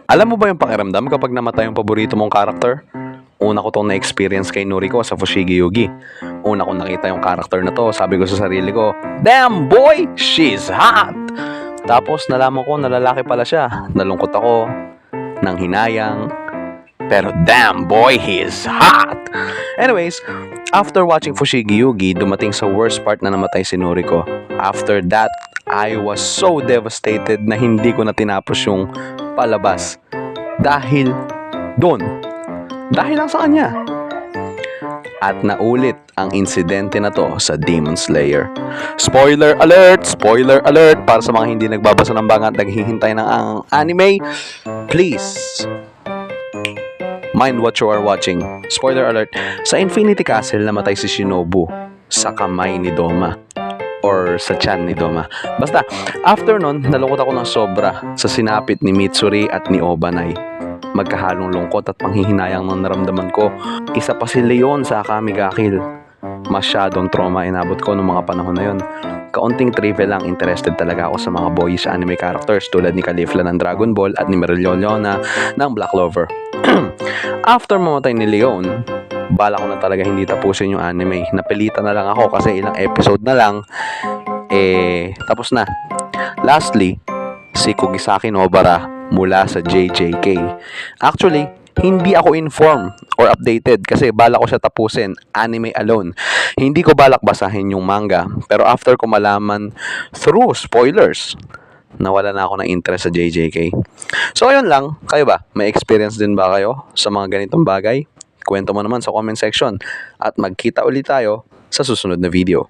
Alam mo ba yung pakiramdam kapag namatay yung paborito mong character? Una ko tong na-experience kay Noriko sa Fushigi Yugi. Una kong nakita yung character na to, sabi ko sa sarili ko, "Damn boy, she's hot!" Tapos nalaman ko na lalaki pala siya. Nalungkot ako, nang hinayang, pero damn boy, he's hot! Anyways, after watching Fushigi Yugi, dumating sa worst part na namatay si Noriko. After that, I was so devastated na hindi ko na tinapos yung palabas. Dahil doon. Dahil lang sa kanya. At naulit ang insidente na to sa Demon Slayer. Spoiler alert! Spoiler alert! Para sa mga hindi nagbabasa ng manga at naghihintay ng anime, please mind what you are watching. Spoiler alert, sa Infinity Castle namatay si Shinobu sa kamay ni Doma or sa tiyan ni Doma. Basta, after nun, nalungkot ako ng sobra sa sinapit ni Mitsuri at ni Obanai. Magkahalong lungkot at panghihinayang ng naramdaman ko. Isa pa si Leon sa Akame ga Kill. Masyadong trauma inabot ko noong mga panahon na yun. Kaunting trivia lang, interested talaga ako sa mga boyish anime characters tulad ni Caulifla ng Dragon Ball at ni Meryl-Leona ng Black Clover. After mamatay ni Leon, bala ko na talaga hindi tapusin yung anime. Napilitan na lang ako kasi ilang episode na lang, tapos na. Lastly, si Kugisaki Nobara mula sa JJK. Actually, hindi ako informed or updated kasi bala ko siya tapusin, anime alone. Hindi ko balak basahin yung manga, pero after ko malaman through spoilers, nawala na ako ng interest sa JJK. So ayun lang, kayo ba? May experience din ba kayo sa mga ganitong bagay? Kwento mo naman sa comment section at magkita ulit tayo sa susunod na video.